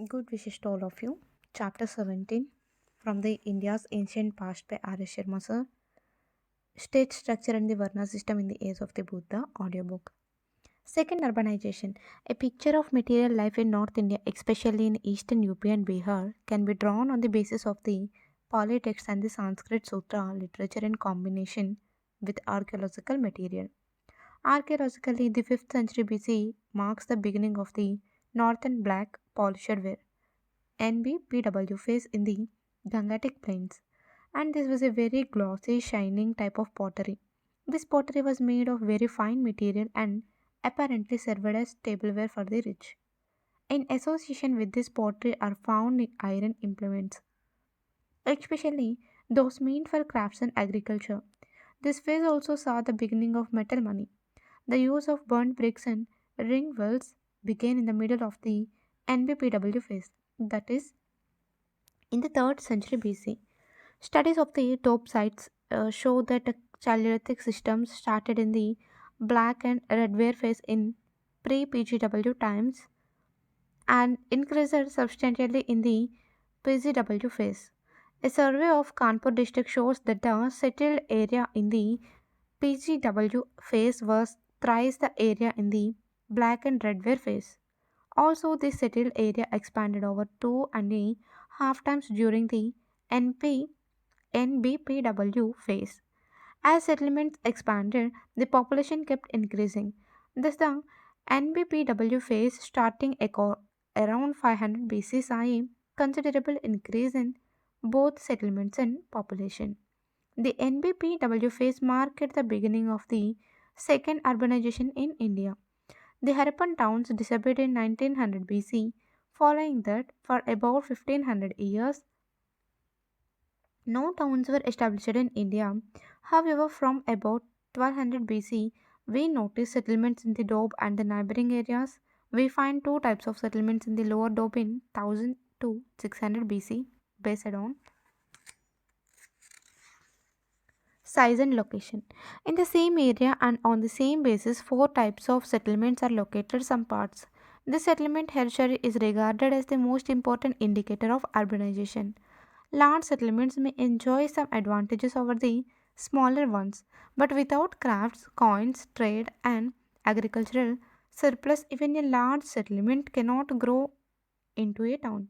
Good wishes to all of you. Chapter 17 from the India's Ancient Past by R.S. Sharma sir. State Structure and the Varna System in the Age of the Buddha audiobook. Second, urbanization. A picture of material life in North India, especially in eastern UP and Bihar, can be drawn on the basis of the Pali text and the Sanskrit Sutra literature in combination with archaeological material. Archaeologically, the 5th century BC marks the beginning of the northern black polished ware NBPW phase in the Gangetic Plains, and this was a very glossy, shining type of pottery. This pottery was made of very fine material and apparently served as tableware for the rich. In association with this pottery are found iron implements, especially those meant for crafts and agriculture. This phase also saw the beginning of metal money. The use of burnt bricks and ring wells began in the middle of the NBPW phase, that is, in the 3rd century BC. Studies of the top sites show that the Chalcolithic systems started in the black and redware phase in pre-PGW times and increased substantially in the PGW phase. A survey of Kanpur district shows that the settled area in the PGW phase was thrice the area in the black and redware phase. Also, the settled area expanded over 2.5 times during the NP NBPW phase. As settlements expanded, the population kept increasing. Thus, the NBPW phase starting around 500 BC saw a considerable increase in both settlements and population. The NBPW phase marked the beginning of the second urbanization in India. The Harappan towns disappeared in 1900 BC. Following that, for about 1500 years, no towns were established in India. However, from about 1200 BC, we notice settlements in the Doab and the neighboring areas. We find two types of settlements in the lower Doab in 1000 to 600 BC, based on size and location. In the same area and on the same basis, four types of settlements are located some parts. This settlement hierarchy is regarded as the most important indicator of urbanization. Large settlements may enjoy some advantages over the smaller ones, but without crafts, coins, trade, and agricultural surplus, even a large settlement cannot grow into a town.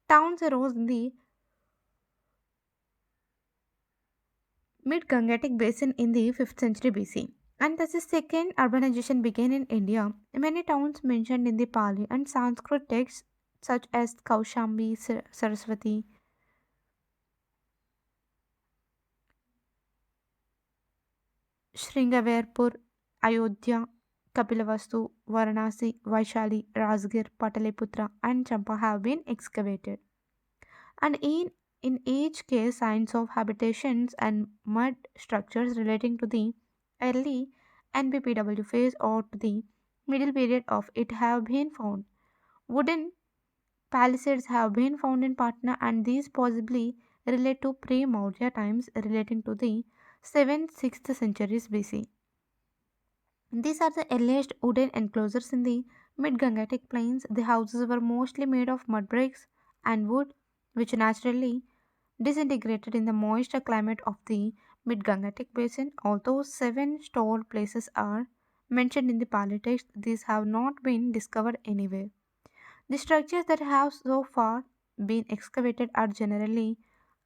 Towns arose in the mid Gangetic Basin in the 5th century BC. And thus the second urbanization began in India. Many towns mentioned in the Pali and Sanskrit texts, such as Kaushambi, Saraswati, Shringaverpur, Ayodhya, Kapilavastu, Varanasi, Vaishali, Rajgir, Pataliputra, and Champa have been excavated. And in each case, signs of habitations and mud structures relating to the early NBPW phase or to the middle period of it have been found. Wooden palisades have been found in Patna, and these possibly relate to pre Maurya times relating to the 7th 6th centuries BC. These are the earliest wooden enclosures in the mid Gangetic plains. The houses were mostly made of mud bricks and wood, which naturally disintegrated in the moist climate of the mid Gangetic basin. Although seven stored places are mentioned in the Pali text, these have not been discovered anywhere. The structures that have so far been excavated are generally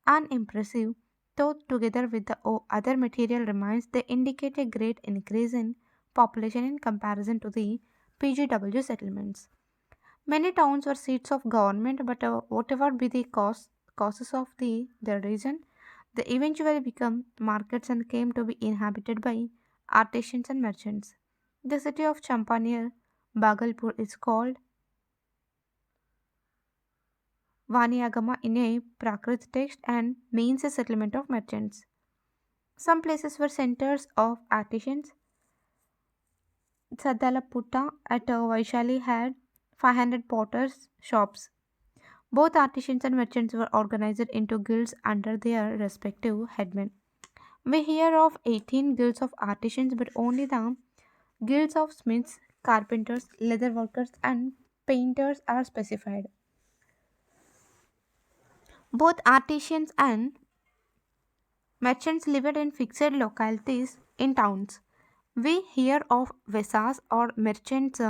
unimpressive, though together with the other material remains, they indicate a great increase in population in comparison to the PGW settlements. Many towns were seats of government, but whatever be the causes of their region, they eventually become markets and came to be inhabited by artisans and merchants. The city of Champa near Bhagalpur is called Vaniagama in a Prakrit text and means a settlement of merchants. Some places were centers of artisans. Sadalaputta at Vaishali had 500 potters' shops. Both artisans and merchants were organized into guilds under their respective headmen. We hear of 18 guilds of artisans, but only the guilds of smiths, carpenters, leather workers, and painters are specified. Both artisans and merchants lived in fixed localities in towns. We hear of Vesas or merchants'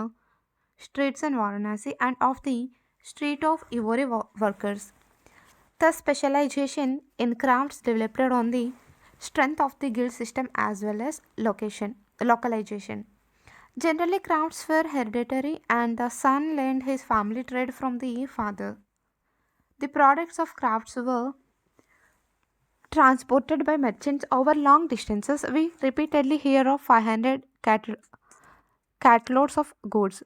streets in Varanasi and of the street of ivory workers. The specialization in crafts developed on the strength of the guild system as well as localization. Generally, crafts were hereditary and the son learned his family trade from the father. The products of crafts were transported by merchants over long distances. We repeatedly hear of 500 cartloads of goods.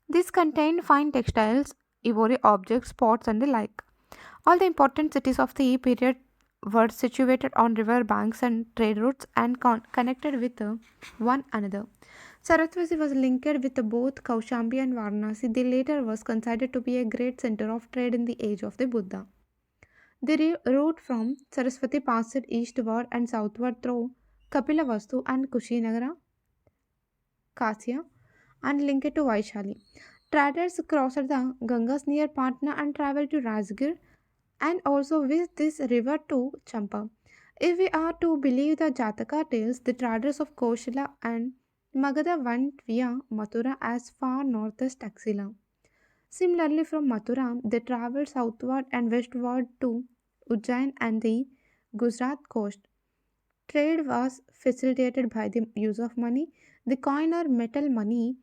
These contained fine textiles, ivory objects, pots, and the like. All the important cities of the period were situated on river banks and trade routes and connected with one another. Saraswati was linked with both Kaushambi and Varanasi. The latter was considered to be a great center of trade in the age of the Buddha. The route from Saraswati passed eastward and southward through Kapilavastu and Kushinagara, Kasya, and linked to Vaishali. Traders crossed the Gangas near Patna and traveled to Rajgir and also with this river to Champa. If we are to believe the Jataka tales, the traders of Koshala and Magadha went via Mathura as far north as Taxila. Similarly, from Mathura, they traveled southward and westward to Ujjain and the Gujarat coast. Trade was facilitated by the use of money. The coin or metal money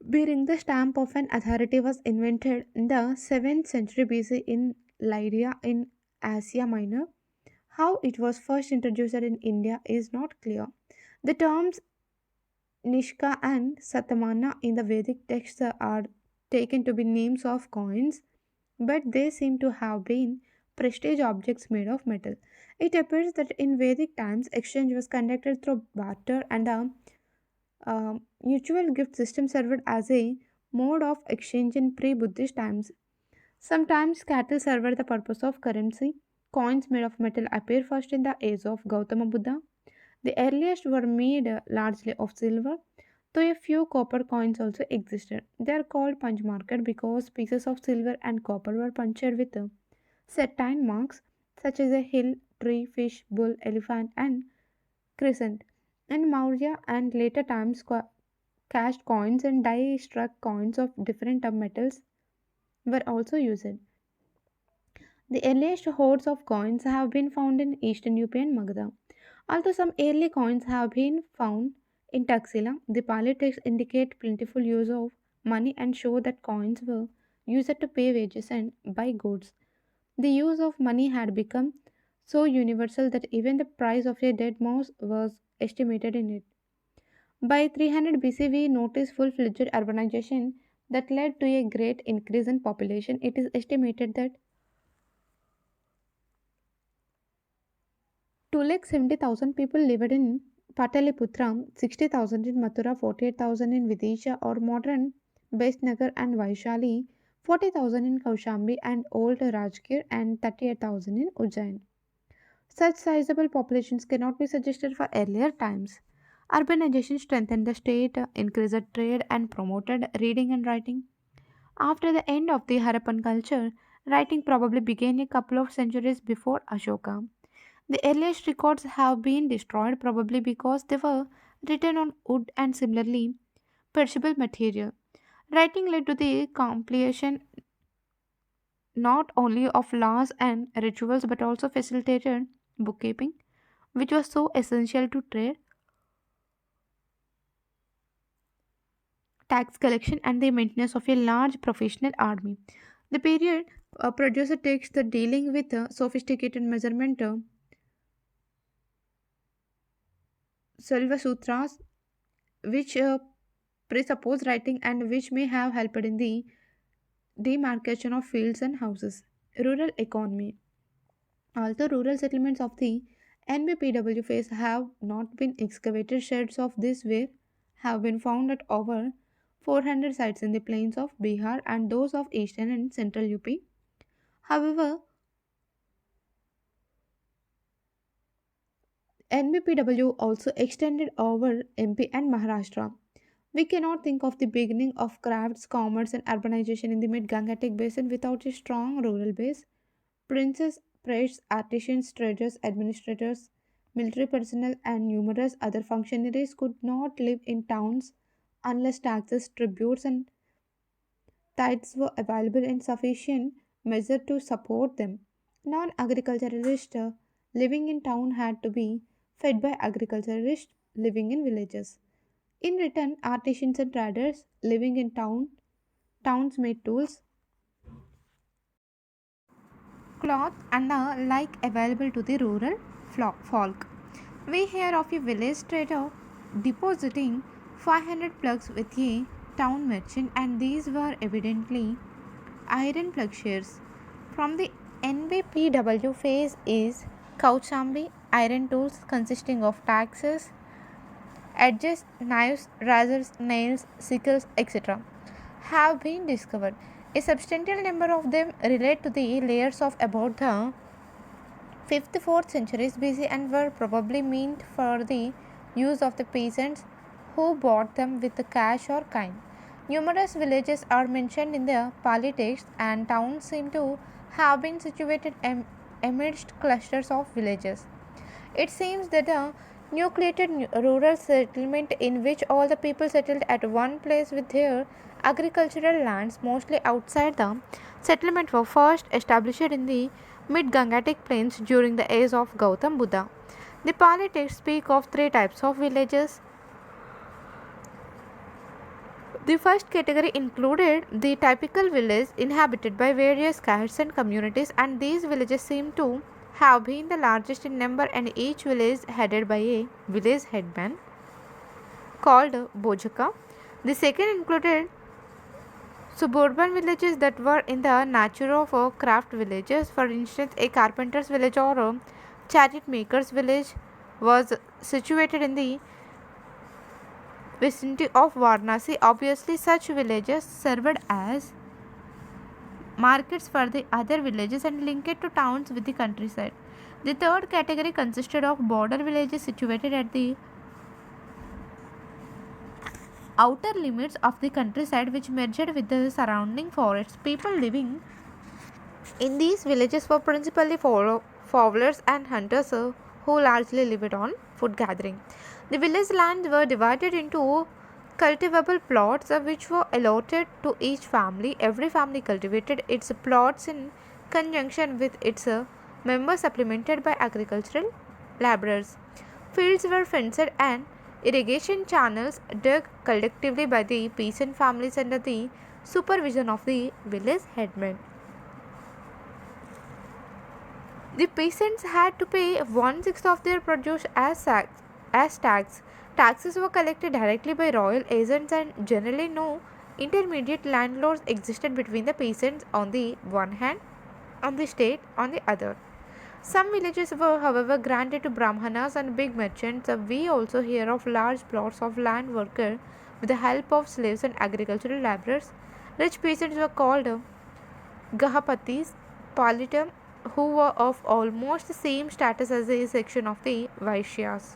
bearing the stamp of an authority was invented in the 7th century BC in Lydia in Asia Minor. How it was first introduced in India is not clear. The terms Nishka and Satamana in the Vedic texts are taken to be names of coins, but they seem to have been prestige objects made of metal. It appears that in Vedic times, exchange was conducted through barter and a mutual gift system served as a mode of exchange in pre Buddhist times. Sometimes cattle served the purpose of currency. Coins made of metal appear first in the age of Gautama Buddha. The earliest were made largely of silver, though a few copper coins also existed. They are called punch marked because pieces of silver and copper were punctured with certain marks such as a hill, tree, fish, bull, elephant, and crescent. In Maurya and later times, cast coins and die struck coins of different metals were also used. The earliest hoards of coins have been found in eastern UP and Magadha. Although some early coins have been found in Taxila, the Pali texts indicate plentiful use of money and show that coins were used to pay wages and buy goods. The use of money had become so universal that even the price of a dead mouse was estimated in it. By 300 BC, we notice full fledged urbanization that led to a great increase in population. It is estimated that 270,000 people lived in Pataliputra, 60,000 in Mathura, 48,000 in Vidisha or modern Besnagar and Vaishali, 40,000 in Kaushambi and Old Rajgir, and 38,000 in Ujjain. Such sizable populations cannot be suggested for earlier times. Urbanization strengthened the state, increased trade, and promoted reading and writing. After the end of the Harappan culture, writing probably began a couple of centuries before Ashoka. The earliest records have been destroyed probably because they were written on wood and similarly perishable material. Writing led to the compilation not only of laws and rituals but also facilitated bookkeeping, which was so essential to trade, tax collection, and the maintenance of a large professional army. The period producer takes the dealing with sophisticated measurement Salva Sutras, which presuppose writing and which may have helped in the demarcation of fields and houses. Rural economy. Although rural settlements of the NBPW phase have not been excavated, sheds of this wave have been found at over 400 sites in the plains of Bihar and those of eastern and central UP. However, NBPW also extended over MP and Maharashtra. We cannot think of the beginning of crafts, commerce, and urbanization in the mid Gangetic basin without a strong rural base. Princes, priests, artisans, traders, administrators, military personnel, and numerous other functionaries could not live in towns unless taxes, tributes, and tithes were available in sufficient measure to support them. Non agriculturalists living in town had to be fed by agriculturalists living in villages. In return, artisans and traders living in towns made tools, cloth, and the like available to the rural folk. We hear of a village trader depositing 500 plugs with a town merchant, and these were evidently iron plugshires. From the NBPW phase is Kauchambi iron tools consisting of taxes, edges, knives, razors, nails, sickles, etc. have been discovered. A substantial number of them relate to the layers of about the 5th 4th centuries BC and were probably meant for the use of the peasants who bought them with the cash or kind. Numerous villages are mentioned in the Pali text, and towns seem to have been situated amidst clusters of villages. It seems that a nucleated rural settlement in which all the people settled at one place with their agricultural lands mostly outside the settlement were first established in the mid Gangetic plains during the age of Gautam Buddha. The Pali texts speak of three types of villages. The first category included the typical village inhabited by various castes and communities, and these villages seem to have been the largest in number, and each village headed by a village headman called Bojaka. The second included suburban villages that were in the nature of craft villages. For instance, a carpenter's village or a chariot maker's village was situated in the vicinity of Varanasi. Obviously, such villages served as markets for the other villages and linked to towns with the countryside. The third category consisted of border villages situated at the outer limits of the countryside which merged with the surrounding forests. People living in these villages were principally fowlers and hunters who largely lived on food gathering. The village lands were divided into cultivable plots which were allotted to each family. Every family cultivated its plots in conjunction with its members, supplemented by agricultural laborers. Fields were fenced and irrigation channels dug collectively by the peasant families under the supervision of the village headman. The peasants had to pay one-sixth of their produce as tax. Taxes were collected directly by royal agents, and generally no intermediate landlords existed between the peasants on the one hand and the state on the other. Some villages were, however, granted to Brahmanas and big merchants. We also hear of large plots of land worker with the help of slaves and agricultural laborers. Rich peasants were called Gahapatis, Politum, who were of almost the same status as a section of the Vaishyas.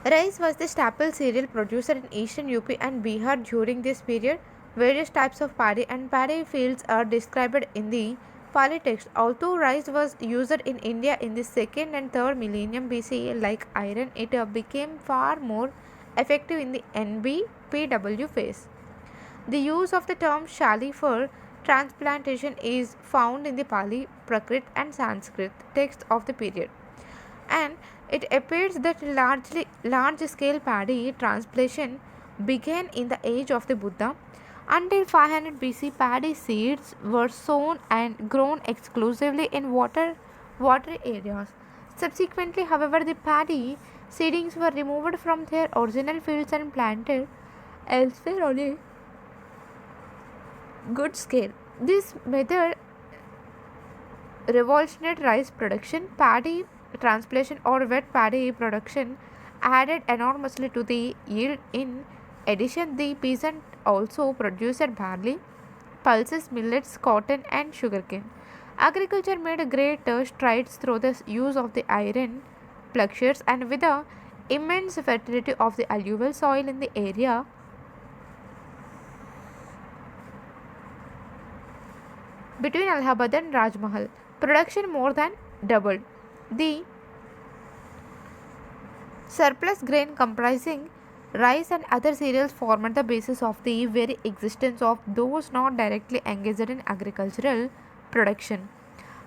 Rice was the staple cereal produced in eastern UP and Bihar during this period. Various types of paddy fields are described in the Pali text. Although rice was used in India in the 2nd and 3rd millennium BC, like iron, it became far more effective in the NBPW phase. The use of the term shali for transplantation is found in the Pali, Prakrit, and Sanskrit texts of the period, and it appears that large-scale paddy transplantation began in the age of the Buddha. Until 500 BC, paddy seeds were sown and grown exclusively in watery areas. Subsequently, however, the paddy seedlings were removed from their original fields and planted elsewhere on a good scale. This method revolutionized rice production, paddy transplantation, or wet paddy production added enormously to the yield. In addition, the peasant also produced barley, pulses, millets, cotton, and sugarcane. Agriculture made great strides through the use of the iron plugshires, and with the immense fertility of the alluvial soil in the area between Allahabad and Rajmahal, production more than doubled. The surplus grain comprising rice and other cereals formed the basis of the very existence of those not directly engaged in agricultural production.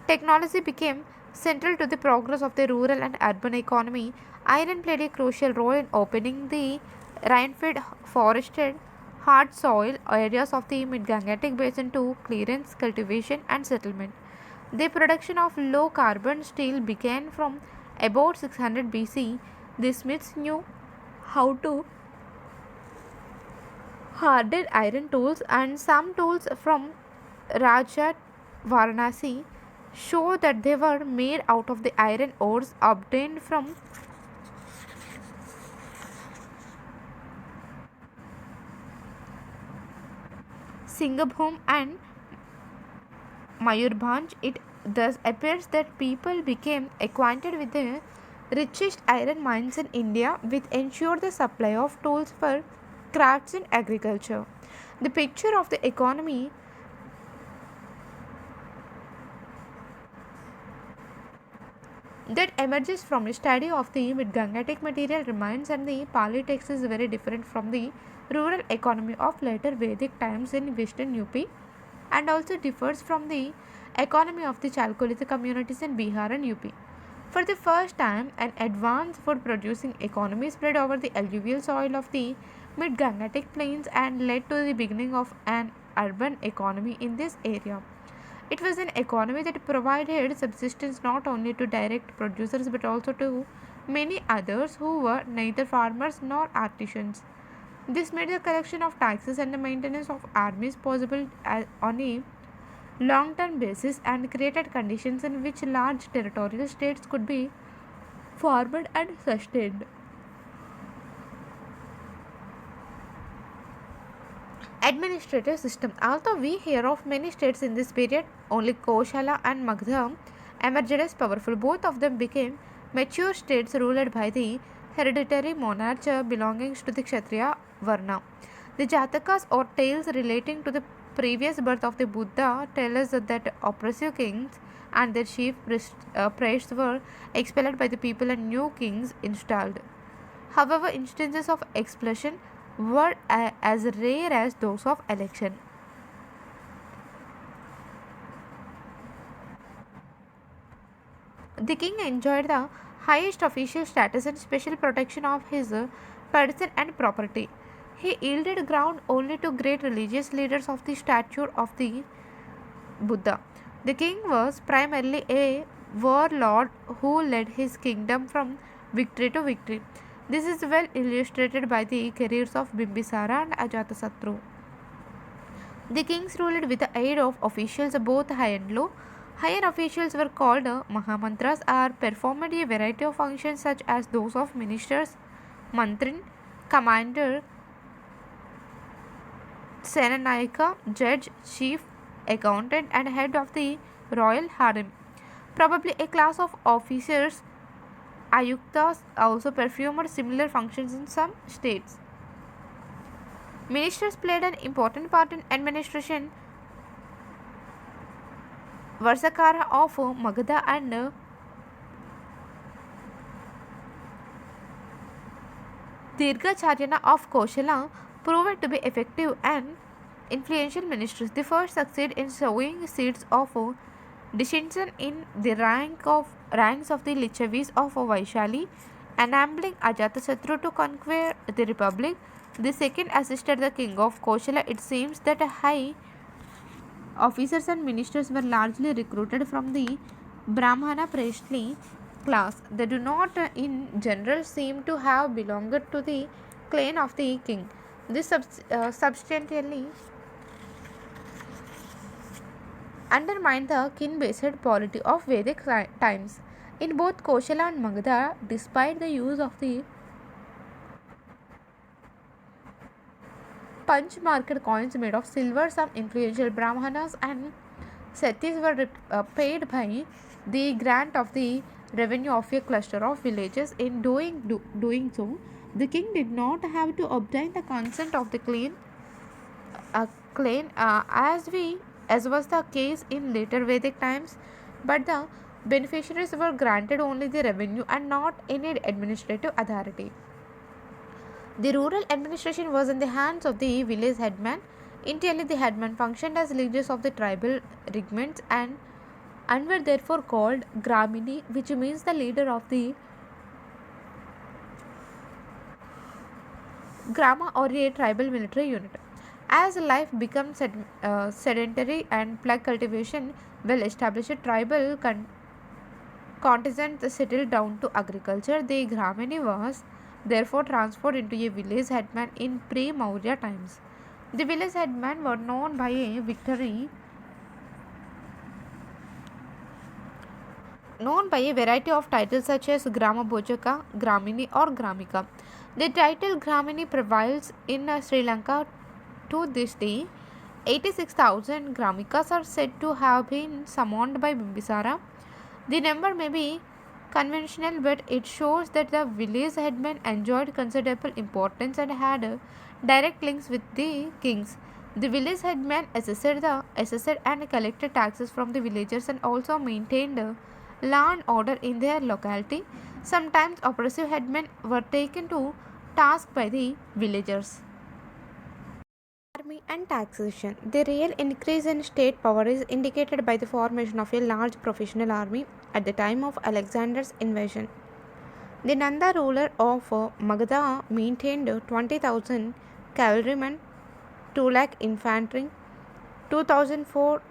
Technology became central to the progress of the rural and urban economy. Iron played a crucial role in opening the rain-fed, forested, hard soil areas of the mid-Gangetic basin to clearance, cultivation, and settlement. The production of low carbon steel began from about 600 BC. The Smiths knew how to harden iron tools, and some tools from Rajat Varanasi show that they were made out of the iron ores obtained from Singabhum and Mayurbhanj. It thus appears that people became acquainted with the richest iron mines in India, which ensured the supply of tools for crafts in agriculture. The picture of the economy that emerges from a study of the mid-Gangetic material remains, and the Pali text is very different from the rural economy of later Vedic times in western UP, and also differs from the economy of the Chalcolithic communities in Bihar and UP. For the first time, an advanced food producing economy spread over the alluvial soil of the mid Gangetic plains and led to the beginning of an urban economy in this area. It was an economy that provided subsistence not only to direct producers but also to many others who were neither farmers nor artisans. This made the collection of taxes and the maintenance of armies possible on a long term basis and created conditions in which large territorial states could be formed and sustained. Administrative system. Although we hear of many states in this period, only Koshala and Magdha emerged as powerful. Both of them became mature states ruled by the hereditary monarch belonging to the Kshatriya Varna. The Jatakas or tales relating to the previous birth of the Buddha tell us that oppressive kings and their chief priests were expelled by the people and new kings installed. However, instances of expulsion were as rare as those of election. The king enjoyed the highest official status and special protection of his person and property. He yielded ground only to great religious leaders of the stature of the Buddha. The king was primarily a warlord who led his kingdom from victory to victory. This is well illustrated by the careers of Bimbisara and Ajatasattu. The kings ruled with the aid of officials both high and low. Higher officials were called Mahamantras or performed a variety of functions such as those of ministers, mantrin, commander, Senanayaka, judge, chief accountant, and head of the royal harem. Probably a class of officers, Ayuktas, also performed similar functions in some states. Ministers played an important part in administration. Varsakara of Magadha and Dirghacharyana of Koshala proved to be effective and influential ministers. The first succeed in sowing seeds of dissension in the ranks of the Lichavis of Vaishali, enabling Ajatasattu to conquer the republic. The second assisted the king of Koshala. It seems that high officers and ministers were largely recruited from the Brahmana priestly class. They do not, in general, seem to have belonged to the clan of the king. This substantially undermined the kin-based polity of Vedic times. In both Koshala and Magadha, despite the use of the punch-marked coins made of silver, some influential Brahmanas and Satis were paid by the grant of the revenue of a cluster of villages. In doing so, the king did not have to obtain the consent of the clan as was the case in later Vedic times, but the beneficiaries were granted only the revenue and not any administrative authority. The rural administration was in the hands of the village headman. Initially, the headman functioned as leaders of the tribal regiments and were therefore called Gramini, which means the leader of the Grama or a tribal military unit. As life becomes sedentary and plague cultivation well established, tribal contingents settled down to agriculture. The Gramini was therefore transferred into a village headman in pre Maurya times. The village headmen were known by a victory known by a variety of titles such as Grama Bojaka, Gramini, or Gramika. The title Gramini prevails in Sri Lanka to this day. 86,000 Gramikas are said to have been summoned by Bimbisara. The number may be conventional, but it shows that the village headmen enjoyed considerable importance and had direct links with the kings. The village headmen assessed and collected taxes from the villagers and also maintained law and order in their locality. Sometimes oppressive headmen were taken to task by the villagers. Army and taxation. The real increase in state power is indicated by the formation of a large professional army at the time of Alexander's invasion. The Nanda ruler of Magadha maintained 20,000 cavalrymen, 2 lakh infantry, 2,004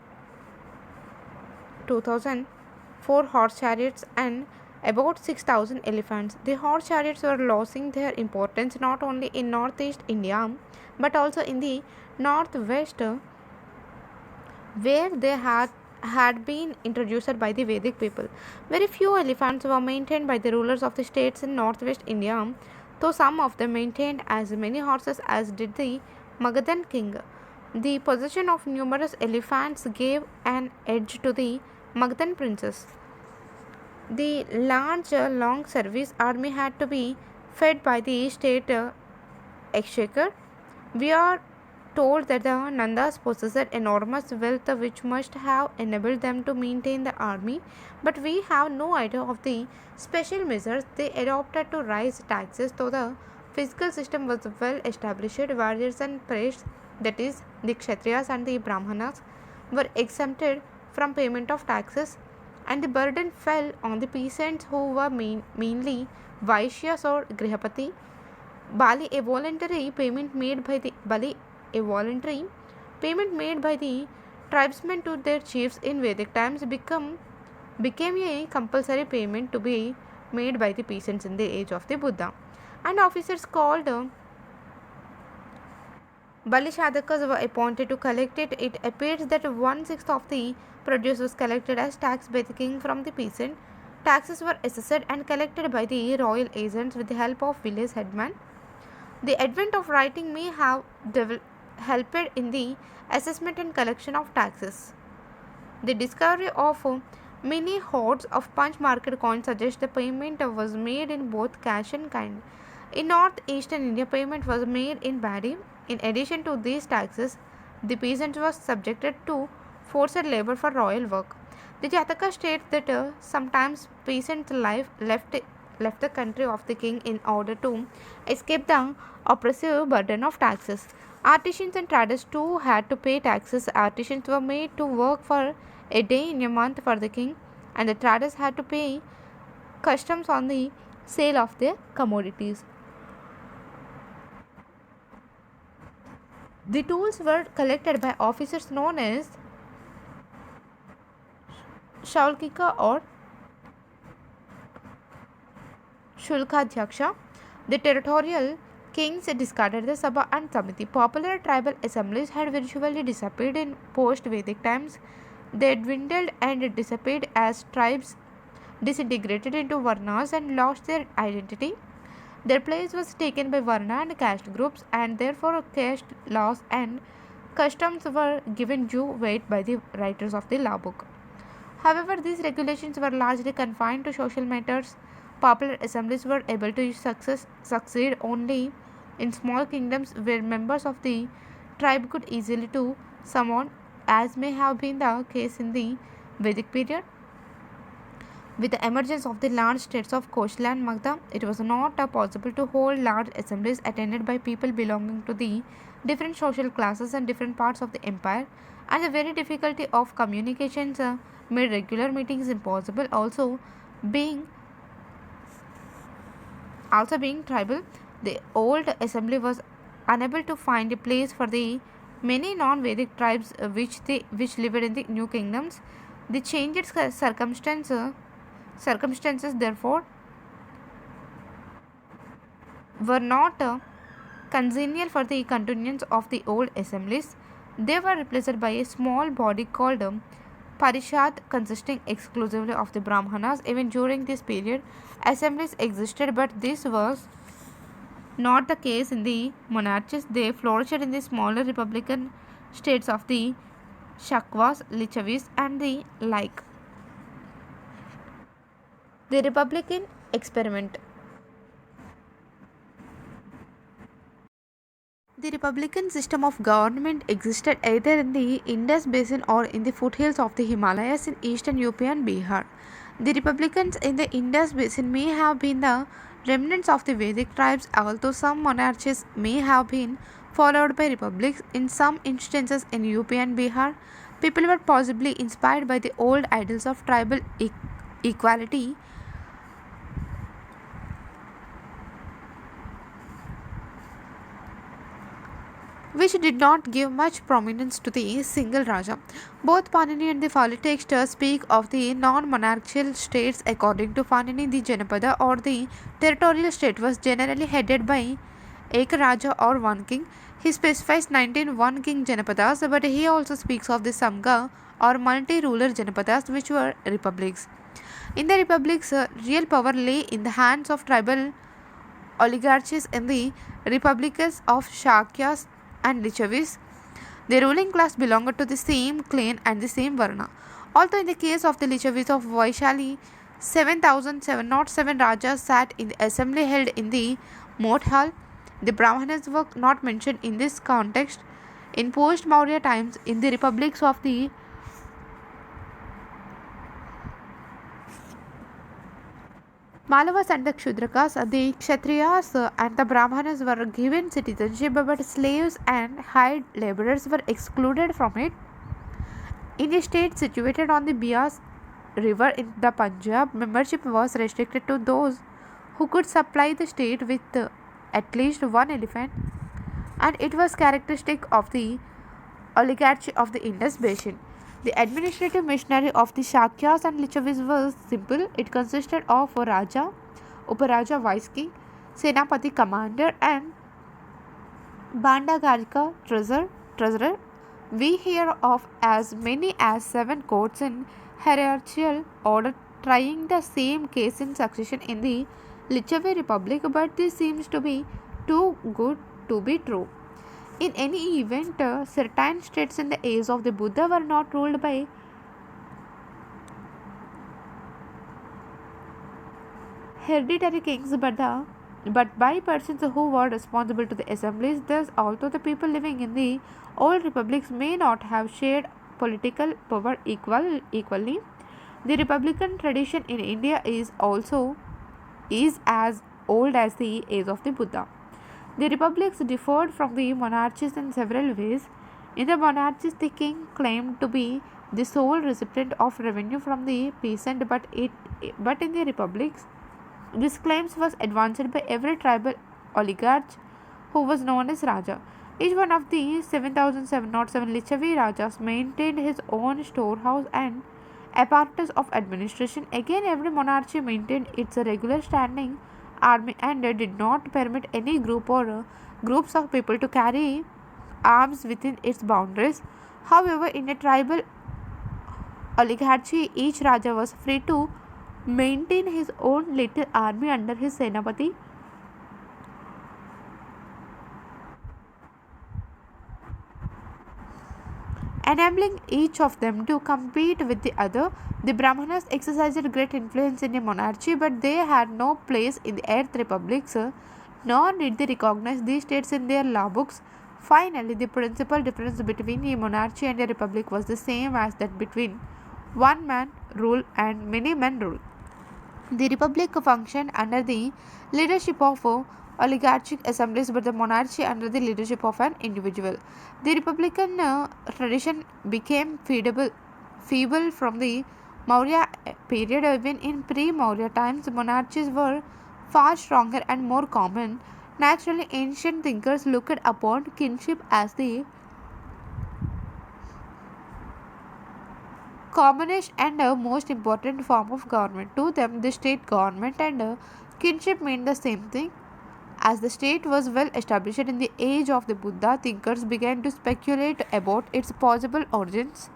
horse chariots, and about 6,000 elephants. The horse chariots were losing their importance not only in northeast India but also in the northwest, where they had been introduced by the Vedic people. Very few elephants were maintained by the rulers of the states in northwest India, though some of them maintained as many horses as did the Magadhan king. The possession of numerous elephants gave an edge to the Magadhan princes. The large long service army had to be fed by the state exchequer. We are told that the Nandas possessed enormous wealth which must have enabled them to maintain the army, but we have no idea of the special measures they adopted to raise taxes, though the fiscal system was well established. Warriors and priests, that is, the Kshatriyas and the Brahmanas, were exempted from payment of taxes, and the burden fell on the peasants who were mainly Vaishyas or Grihapati. Bali, a voluntary payment made by the tribesmen to their chiefs in Vedic times became a compulsory payment to be made by the peasants in the age of the Buddha. And officers called Balishadakas were appointed to collect it. It appears that 1/6 of the produce was collected as tax by the king from the peasant. Taxes were assessed and collected by the royal agents with the help of village headmen. The advent of writing may have helped in the assessment and collection of taxes. The discovery of many hoards of punch market coins suggests the payment was made in both cash and kind. In northeastern India, payment was made in paddy. In addition to these taxes, the peasants were subjected to forced labor for royal work. The Jataka states that sometimes peasants left the country of the king in order to escape the oppressive burden of taxes. Artisans and traders too had to pay taxes. Artisans were made to work for a day in a month for the king, and the traders had to pay customs on the sale of their commodities. The tools were collected by officers known as Shaulkika or Shulkadhyaksha. The territorial kings discarded the Sabha and Samiti. Popular tribal assemblies had virtually disappeared in post-Vedic times. They dwindled and disappeared as tribes disintegrated into Varnas and lost their identity. Their place was taken by Varna and caste groups, and therefore caste laws and customs were given due weight by the writers of the law book. However, these regulations were largely confined to social matters. Popular assemblies were able to succeed only in small kingdoms where members of the tribe could easily to summon, as may have been the case in the Vedic period. With the emergence of the large states of Koshala and Magda, it was not possible to hold large assemblies attended by people belonging to the different social classes and different parts of the empire, and the very difficulty of communications made regular meetings impossible. Being being tribal, the old assembly was unable to find a place for the many non-Vedic tribes which lived in the new kingdoms. The changed circumstances therefore were not congenial for the continuance of the old assemblies. They were replaced by a small body called Parishad, consisting exclusively of the Brahmanas. Even during this period, assemblies existed, but this was not the case in the monarchies. They flourished in the smaller republican states of the Shakwas, Lichavis, and the like. The Republican experiment. The republican system of government existed either in the Indus basin or in the foothills of the Himalayas in eastern UP and Bihar. The republicans in the Indus basin may have been the remnants of the Vedic tribes, although some monarchies may have been followed by republics. In some instances in UP and Bihar, people were possibly inspired by the old ideals of tribal equality, which did not give much prominence to the single Raja. Both Panini and the Pali texts speak of the non-monarchical states. According to Panini, the Janapada or the territorial state was generally headed by Ek Raja or one king. He specifies 19 one-king Janapadas, but he also speaks of the Samga or multi-ruler Janapadas, which were republics. In the republics, real power lay in the hands of tribal oligarchies. In the republics of Shakyas and Lichavis, the ruling class belonged to the same clan and the same Varna. Although in the case of the Lichavis of Vaishali, 7,707 Rajas sat in the assembly held in the Moat Hall, the Brahmanas were not mentioned in this context. In post-Maurya times, in the republics of the Malavas and the Kshudrakas, the Kshatriyas and the Brahmanas were given citizenship, but slaves and hired laborers were excluded from it. In a state situated on the Bias river in the Punjab, membership was restricted to those who could supply the state with at least one elephant, and it was characteristic of the oligarchy of the Indus basin. The administrative machinery of the Shakyas and Lichavis was simple. It consisted of a Raja, Uparaja vice king, Senapati commander, and Bandagarika treasurer. We hear of as many as 7 courts in hierarchical order trying the same case in succession in the Lichavi Republic, but this seems to be too good to be true. In any event, certain states in the age of the Buddha were not ruled by hereditary kings but by persons who were responsible to the assemblies. Thus, although the people living in the old republics may not have shared political power equally, the republican tradition in India is as old as the age of the Buddha. The republics differed from the monarchies in several ways. In the monarchies, the king claimed to be the sole recipient of revenue from the peasant, but in the republics, this claim was advanced by every tribal oligarch who was known as Raja. Each one of the 7,707 Lichavi Rajas maintained his own storehouse and apparatus of administration. Again, every monarchy maintained its regular standing army and did not permit any group or groups of people to carry arms within its boundaries. However, in a tribal oligarchy, each Raja was free to maintain his own little army under his Senapati. enabling each of them to compete with the other. The Brahmanas exercised great influence in a monarchy, but they had no place in the Earth republics, nor did they recognize these states in their law books. Finally, the principal difference between a monarchy and a republic was the same as that between one man rule and many men rule. The republic functioned under the leadership of oligarchic assemblies, but the monarchy under the leadership of an individual. The republican tradition became feeble from the Maurya period. Even in pre-Maurya times, monarchies were far stronger and more common. Naturally, ancient thinkers looked upon kinship as the commonest and most important form of government. To them, the state government and kinship meant the same thing. As the state was well established in the age of the Buddha, thinkers began to speculate about its possible origins.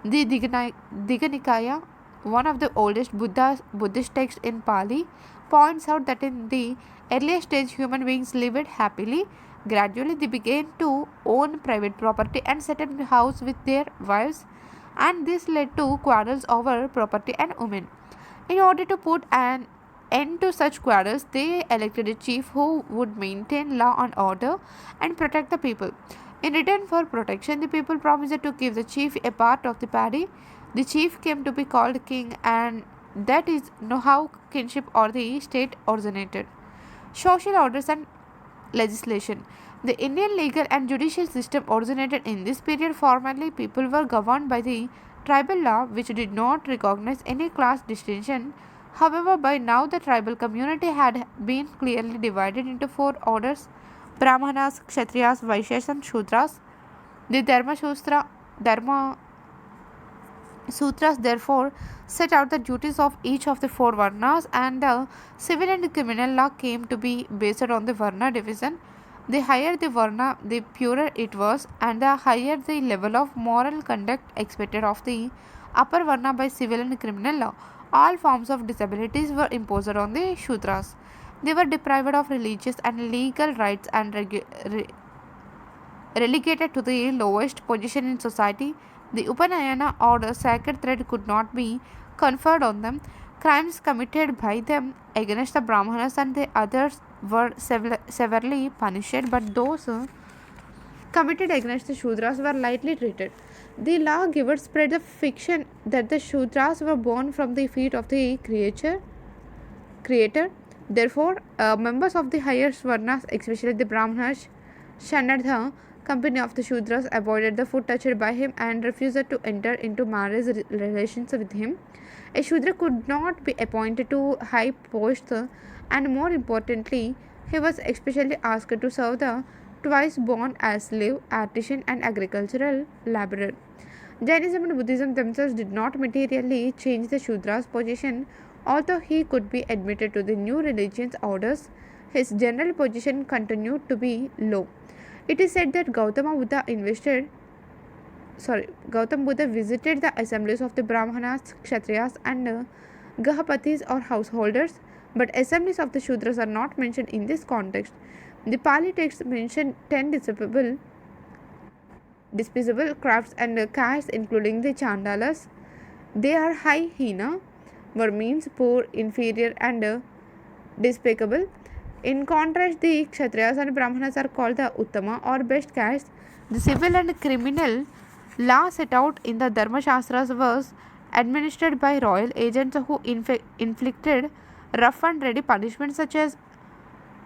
The Digha Nikaya, one of the oldest Buddhist texts in Pali, points out that in the earliest stage human beings lived happily. Gradually, they began to own private property and set up house with their wives, and this led to quarrels over property and women. In order to put an end to such quarrels, they elected a chief who would maintain law and order and protect the people. In return for protection, the people promised to give the chief a part of the paddy. The chief came to be called king, and that is how kinship or the state originated. Social orders and legislation. The Indian legal and judicial system originated in this period. Formerly, people were governed by the tribal law, which did not recognize any class distinction. However, by now the tribal community had been clearly divided into four orders: Brahmanas, Kshatriyas, Vaishyas, and Shudras. The Dharma Sutras therefore set out the duties of each of the four Varnas, and the civil and criminal law came to be based on the Varna division. The higher the Varna, the purer it was, and the higher the level of moral conduct expected of the upper Varna by civil and criminal law. All forms of disabilities were imposed on the Shudras. They were deprived of religious and legal rights and relegated to the lowest position in society. The Upanayana or the sacred thread could not be conferred on them. Crimes committed by them against the Brahmanas and the others were severely punished, but those committed against the Shudras were lightly treated. The lawgivers spread the fiction that the Shudras were born from the feet of the creator. Therefore, members of the higher Swarnas, especially the Brahmanas, shunned the company of the Shudras, avoided the food touched by him, and refused to enter into marriage relations with him. A Shudra could not be appointed to high posts, and more importantly, he was especially asked to serve the twice born as slave, artisan, and agricultural laborer. Jainism and Buddhism themselves did not materially change the Shudra's position. Although he could be admitted to the new religious orders, his general position continued to be low. It is said that Gautam Buddha visited the assemblies of the Brahmanas, Kshatriyas, and Gahapatis or householders, but assemblies of the Shudras are not mentioned in this context. The Pali text mention 10 disposable crafts and castes, including the Chandalas. They are high hina, were means poor, inferior, and despicable. In contrast, the Kshatriyas and Brahmanas are called the Uttama or best castes. The civil and criminal law set out in the Dharma Shastras was administered by royal agents who inflicted rough and ready punishments such as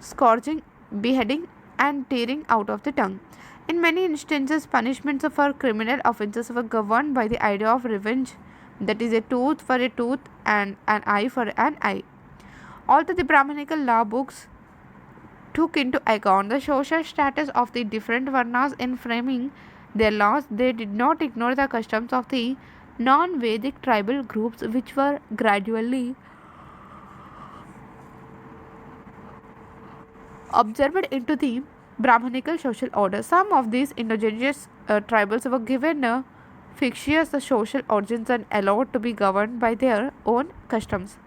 scourging, beheading, and tearing out of the tongue. In many instances, punishments for criminal offences were governed by the idea of revenge, that is, a tooth for a tooth and an eye for an eye. Although the Brahmanical law books took into account the social status of the different Varnas in framing their laws, they did not ignore the customs of the non-Vedic tribal groups, which were gradually observed into the Brahmanical social order. Some of these indigenous tribals were given fictitious social origins and allowed to be governed by their own customs.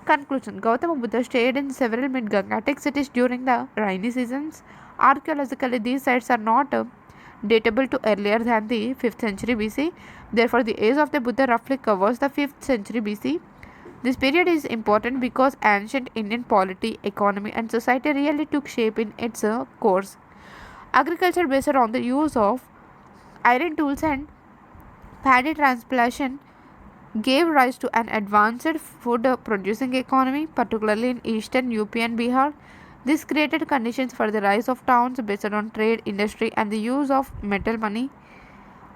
Conclusion: Gautama Buddha stayed in several mid-Gangatic cities during the rainy seasons. Archaeologically, these sites are not datable to earlier than the 5th century BC. Therefore, the age of the Buddha roughly covers the 5th century BC. This period is important because ancient Indian polity, economy, and society really took shape in its course. Agriculture based on the use of iron tools and paddy transplantation gave rise to an advanced food producing economy, particularly in eastern UP and Bihar. This created conditions for the rise of towns based on trade, industry, and the use of metal money.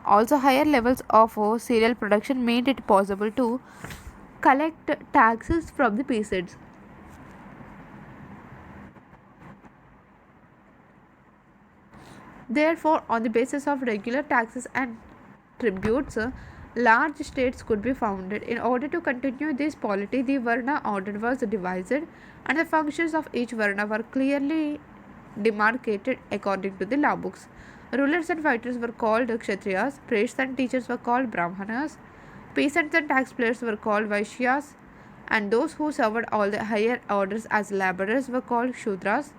Also, higher levels of cereal production made it possible to collect taxes from the peasants. Therefore, on the basis of regular taxes and tributes, large states could be founded. In order to continue this polity, the Varna order was devised, and the functions of each Varna were clearly demarcated according to the law books. Rulers and fighters were called Kshatriyas, priests and teachers were called Brahmanas, peasants and taxpayers were called Vaishyas, and those who served all the higher orders as laborers were called Shudras.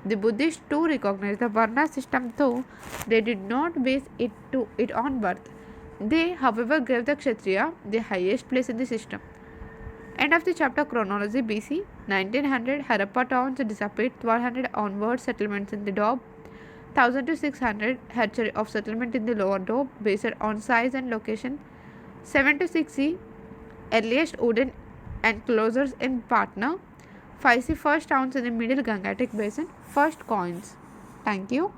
The Buddhists too recognized the Varna system, though they did not base it on birth. They, however, gave the Kshatriya the highest place in the system. End of the chapter. Chronology. BC 1900 Harappa towns disappeared. 1200 onward settlements in the Doab. 1000 to 600 hatchery of settlement in the lower Doab based on size and location. 7 to 6C earliest wooden enclosures in Patna. 5C first towns in the middle Gangetic basin. First coins. Thank you.